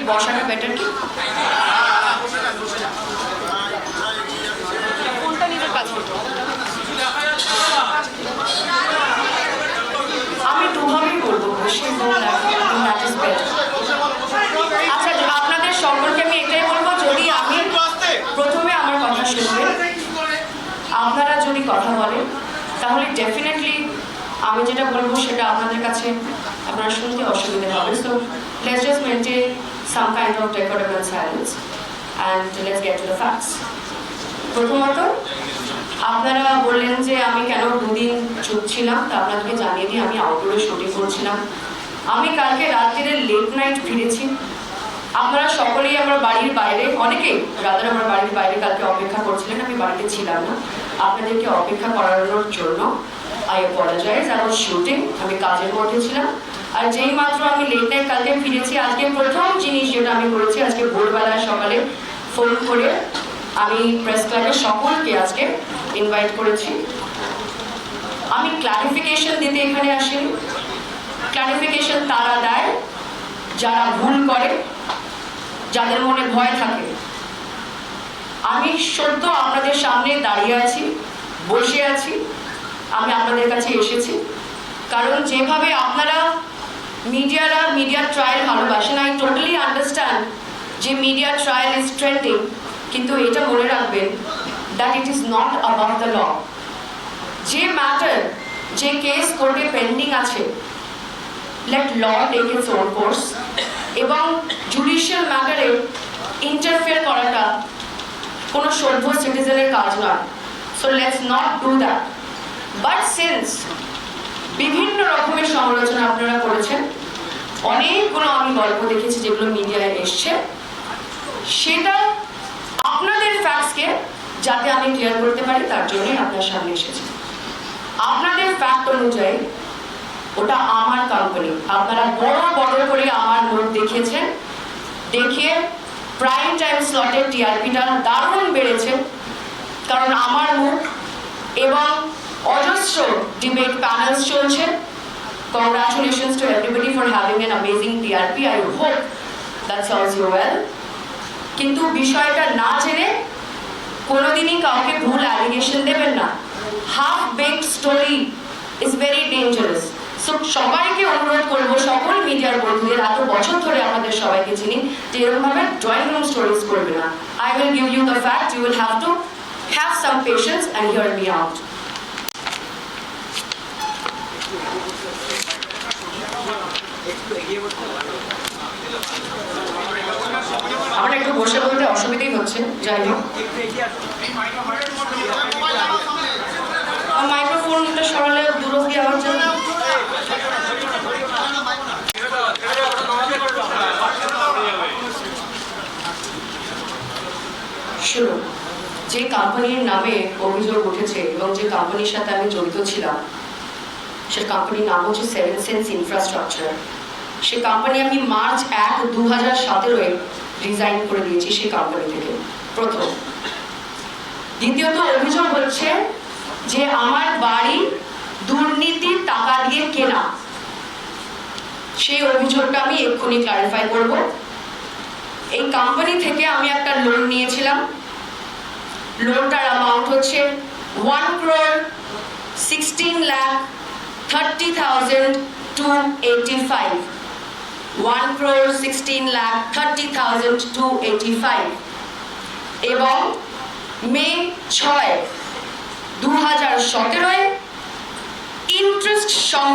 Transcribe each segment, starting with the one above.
বসাটা better কি? কোনটা নিজের কাছে আমি দুভাবেই বলবো, বসে আচ্ছা, আপনাদের সকলকে আমি এটাই বলবো, যদি আমি প্রথমে আমার কথা শুনবেন, আপনারা যদি কথা বলেন তাহলে ডেফিনেটলি আমি যেটা বলবো সেটা আপনাদের কাছে আপনারা শুনতে অসুবিধা হবে। So let's just maintain some kind of decorum and silence and let's get to the facts. প্রথমত আপনারা বললেন যে আমি কেন দুদিন চুপ ছিলাম, তা আপনাদেরকে জানিয়ে দিই আমি আউটডোরে শুটিং করছিলাম। আমি কালকে রাত্রিরে লেট নাইট ফিরেছি। আপনারা সকলেই আমার বাড়ির বাইরে, অনেকেই রাতের আমার বাড়ির বাইরে কালকে অপেক্ষা করছিলেন, আমি বাড়িতে ছিলাম না। আপনাদেরকে অপেক্ষা করানোর জন্য I apologise, I was shooting, আমি কাজের মধ্যে ছিলাম। আর যেই মাত্র আমি লেট নাইট কালকে ফিরেছি, আজকে প্রথম জিনিস যেটা আমি করেছি, আজকে ভোরবেলায় সকালে ফোন করে আমি প্রেস ক্লাবের সকলকে আজকে ইনভাইট করেছি। আমি ক্লারিফিকেশন দিতে এখানে আসিনি। ক্লারিফিকেশন তারা দেয় যারা ভুল করে, যাদের মনে ভয় থাকে। আমি সত্য আপনাদের সামনে দাঁড়িয়ে আছি, বসে আছি, আমি আপনাদের কাছে এসেছি কারণ যেভাবে আপনারা মিডিয়ার ট্রায়াল ভালোবাসেন, আই টোটালি আন্ডারস্ট্যান্ড যে মিডিয়া ট্রায়াল ইজ ট্রেন্ডিং, কিন্তু এটা মনে রাখবেন that it is not about the law. যে ম্যাটার, যে কেস কোর্টে পেন্ডিং আছে, let law take its own course, এবং জুডিশিয়াল ম্যাটারে ইন্টারফেয়ার করাটা কোনো সভ্য সিটিজেনের কাজ নয়। So let's not do that. But since বিভিন্ন রকমের সমালোচনা আপনারা করেছেন, অনেকগুলো আমি গল্প দেখেছি যেগুলো মিডিয়ায় এসছে, সেটা আপনাদের ফ্যাক্টসকে যাতে আমি ক্লিয়ার করতে পারি তার জন্যই আপনার সামনে এসেছি। আপনাদের ফ্যাক্ট অনুযায়ী ওটা আমার কোম্পানি, আপনারা বড় বড় করে আমার নোট দেখিয়েছেন, দেখিয়ে প্রাইম টাইম স্লটের টিআরপিটা দারুণ বেড়েছে কারণ আমার মুখ, এবং অজস্র ডিবেট প্যানেলস চলছে। Congratulations to everybody for having an amazing TRP. I hope that serves you well. কিন্তু বিষয়টা না জেনে কোনোদিনই কাউকে ভুল অ্যালিগেশন দেবেন না। Half baked story is very dangerous. So সবাইকে অনুরোধ করবো, সকল মিডিয়ার বন্ধুদের, এত বছর ধরে আমাদের সবাইকে চিনি, যে এরকমভাবে ড্রয়িং রুম স্টোরিজ করবে না। I will give you the fact, you will have to have some patience and hear me out. আমার একটু বসে বলতে অসুবিধাই হচ্ছে, যাই হোক। মাইক্রোফোনটা সরালে দূর অব্দি আওয়াজ যাবে। শুনুন, যে কোম্পানির নামে অভিযোগ উঠেছে এবং যে কোম্পানির সাথে আমি জড়িত ছিলাম, সে কোম্পানির নাম হচ্ছে 7 সেন্স ইনফ্রাস্ট্রাকচার। সে কোম্পানি আমি মার্চ 1, 2017 রিজাইন করে দিয়েছি সেই কোম্পানি থেকে, প্রথম। দ্বিতীয়ত অভিযোগ হচ্ছে যে আমার বাড়ি দুর্নীতির টাকা দিয়ে কেনা। সেই অভিযোগটা আমি এক্ষুনি ক্লারিফাই করব। এই কোম্পানি থেকে আমি একটা লোন নিয়েছিলাম। লোনটার অ্যামাউন্ট হচ্ছে 1,16,30,285। 1,16,30,285 এবং মে 6, 2017 ইন্টারেস্ট সহ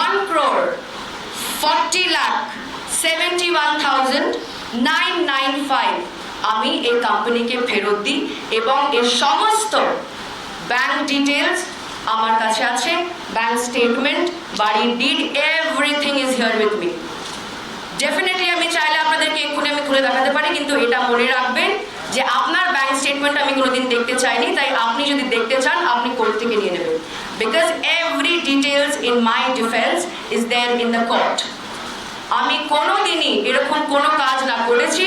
1,40,71,995 আমি এই কোম্পানিকে ফেরত দিই এবং এর সমস্ত ব্যাংক ডিটেলস আমার কাছে আছে, ব্যাংক স্টেটমেন্ট, বাড়ির did, everything is here with me. Definitely আমি চাইলে আপনাদেরকে এক্ষুনি আমি খুলে দেখাতে পারি, কিন্তু এটা মনে রাখবেন যে আপনার ব্যাংক স্টেটমেন্ট আমি কোনোদিন দেখতে চাইনি, তাই আপনি যদি দেখতে চান আপনি কোর্ট থেকে নিয়ে নেবেন, because every details in my defence is there in the court. আমি কোনোদিনই এরকম কোনো কাজ না করেছি,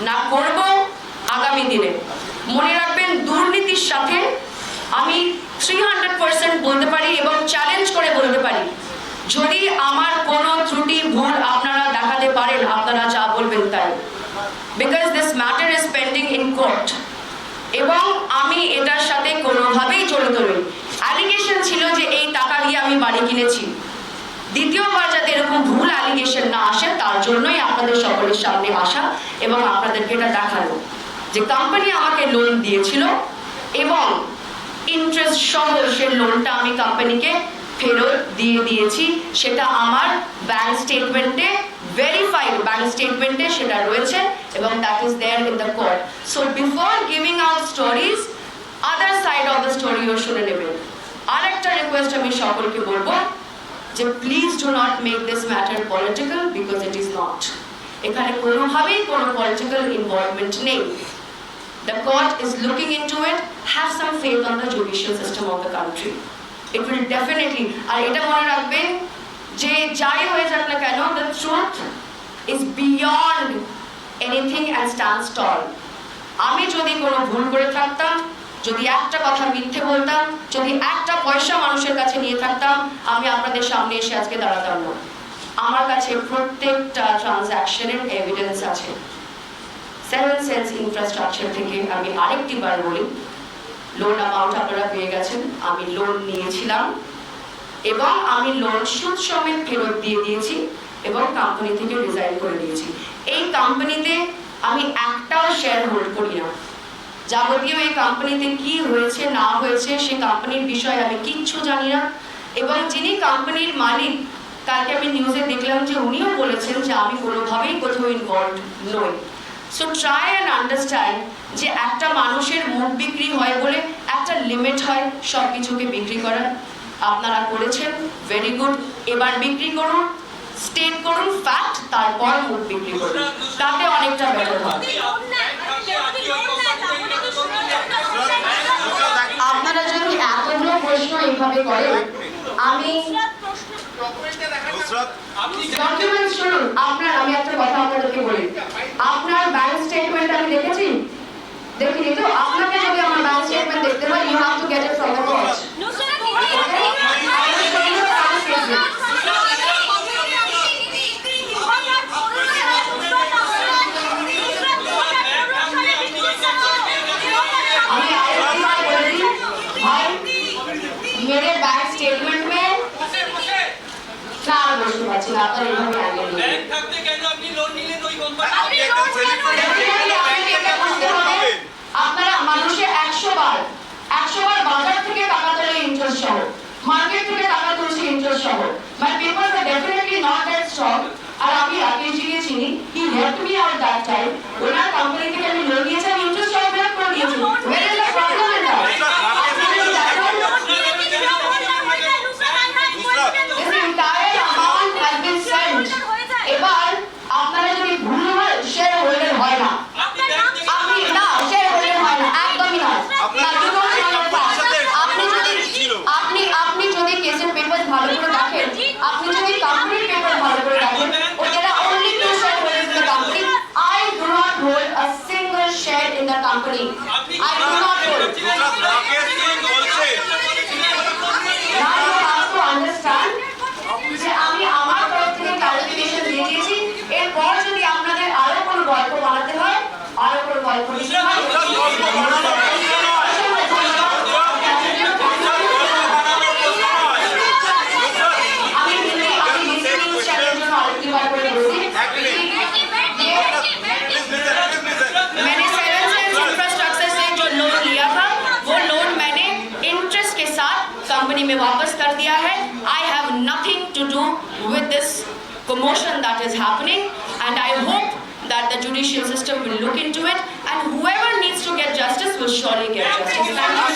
না করব আগামী দিনে। মনে রাখবেন, দুর্নীতির সাথে আমি 300% বলতে পারি এবং চ্যালেঞ্জ করে বলতে পারি, যদি আমার কোনো ত্রুটি ভুল আপনারা দেখাতে পারেন আপনারা যা বলবেন তাই, because this matter is pending in court এবং আমি এটার সাথে কোনোভাবেই জড়িত নই। অ্যালিগেশন ছিল যে এই টাকা দিয়ে আমি বাড়ি কিনেছি, দ্বিতীয়বার যাতে এরকম ভুল অ্যালিগেশন না আসে তার জন্যই আপনাদের সকলের সামনে আসা এবং আপনাদেরকে এটা দেখানো যে কোম্পানি আমাকে লোন দিয়েছিল এবং ইন্টারেস্ট সহ সে লোনটা আমি কোম্পানিকে ফেরত দিয়ে দিয়েছি, সেটা আমার ব্যাংক স্টেটমেন্টে ভেরিফাইড ব্যাংক স্টেটমেন্টে সেটা রয়েছে এবং that is there in the court. So before giving out stories, other side of the স্টোরিও শুনে নেবেন। আর একটা রিকোয়েস্ট আমি সকলকে বলবো যে please do not make this matter political, because it is not. এখানে কোনোভাবেই কোনো পলিটিক্যাল ইনভলভমেন্ট নেই। The court is looking into it. Have some faith on the judicial system of the country. It will definitely, আর এটা মনে রাখবেন যে যাই হয়ে যাক না কেন, the truth is beyond anything and stands tall. আমি যদি কোনো ভুল করে থাকতাম, যদি একটা কথা মিথ্যে বলতাম, যদি একটা পয়সা মানুষের কাছে নিয়ে থাকতাম, আমি আপনাদের সামনে এসে আজকে দাঁড়াতাম না। আমার কাছে প্রত্যেকটা ট্রানজ্যাকশনের এভিডেন্স আছে। 7 সেন্স ইনফ্রাস্ট্রাকচার থেকে আমি আরেকটি বার বলি, লোন অ্যামাউন্ট আপনারা পেয়ে গেছেন। আমি লোন নিয়েছিলাম এবং আমি লোন সুদ সমেত ফেরত দিয়ে দিয়েছি এবং কোম্পানি থেকে রিজাইন করে দিয়েছি। এই কোম্পানিতে আমি একটাও শেয়ার হোল্ড করি না। যাবতীয় এই কোম্পানিতে কি হয়েছে না হয়েছে সে কোম্পানির বিষয়ে আমি কিচ্ছু জানি না এবং যিনি কোম্পানির মালিক, কালকে আমি নিউজে দেখলাম যে উনিও বলেছেন যে আমি কোনোভাবেই কোথাও ইনভলভ নই। সো ট্রাই অ্যান্ড আন্ডারস্ট্যান্ড যে একটা মানুষের মুখ বিক্রি হয় বলে একটা লিমিট হয় সব কিছুকে বিক্রি করার। আপনারা করেছেন, ভেরি গুড। এবার বিক্রি করুন, স্টেট করুন ফ্যাক্ট, তারপর মুখ বিক্রি করুন, তাতে অনেকটা বেটার হবে। আপনারা যদি এতগুলো প্রশ্ন এইভাবে করেন, আমি ডকুমেন্টস শুনুন। আমি একটা কথা আপনাদেরকে বলি, আপনার ব্যাংক স্টেটমেন্ট আমি দেখেছি, দেখিনি তো? আপনাকে যদি আমার ব্যাংক স্টেটমেন্ট দেখতে হয়, you have to get it from the court. আমি आईटी में बोल रही भाई, मेरे बैंक स्टेटमेंट में चार বসতে পারছি না, আপনার এইভাবে আগে নিয়ে ব্যাংক থাকতে কেন আপনি লোন নিলেন ওই কোম্পানি? আপনারা মানুষে 100 বার বাজার থেকে টাকা তোলে ইন্টারেস্ট সহ, মার্কেট থেকে টাকা তুলছে ইন্টারেস্ট সহ। My papers are definitely not that strong. আর আমি রাকেশজিকে চিনি, he helped me out that time. ওনার কোম্পানি থেকে আমি লোন নিয়েছি, আমি ইন্টারেস্ট সহ ব্যাক করে দিয়েছি। Where is the problem in that? This entire amount has been sent. এবার আপনারা যদি ভুল হয়, শেয়ার হোল্ডার হয় না। আপনি না শেয়ার হোল্ডার হয় না, একদমই না। আপনি যদি কেসের পেপার ভালো করে দেখেন, আপনি যদি কোম্পানির পেপার ভালো করে দেখেন, ওটা only 2 shareholders in the company. I do not hold a single share in the company. I do not hold. Now you have to understand যে আমি আমার তরফ থেকে ক্লারিফিকেশন দিয়ে দিয়েছি। এরপর যদি আপনাদের আরো কোনো গল্প বানাতে হয়, আরো কোনো গল্প লিখতে হয়, मैंने 7 सेंस इंफ्रास्ट्रक्चर से जो लोन लिया था, वो लोन मैंने इंटरेस्ट के साथ कंपनी में वापस कर दिया है। I have nothing to do with this commotion that is happening, and I hope that the judicial system will look into it, and whoever needs to get justice will surely get justice. Thank you.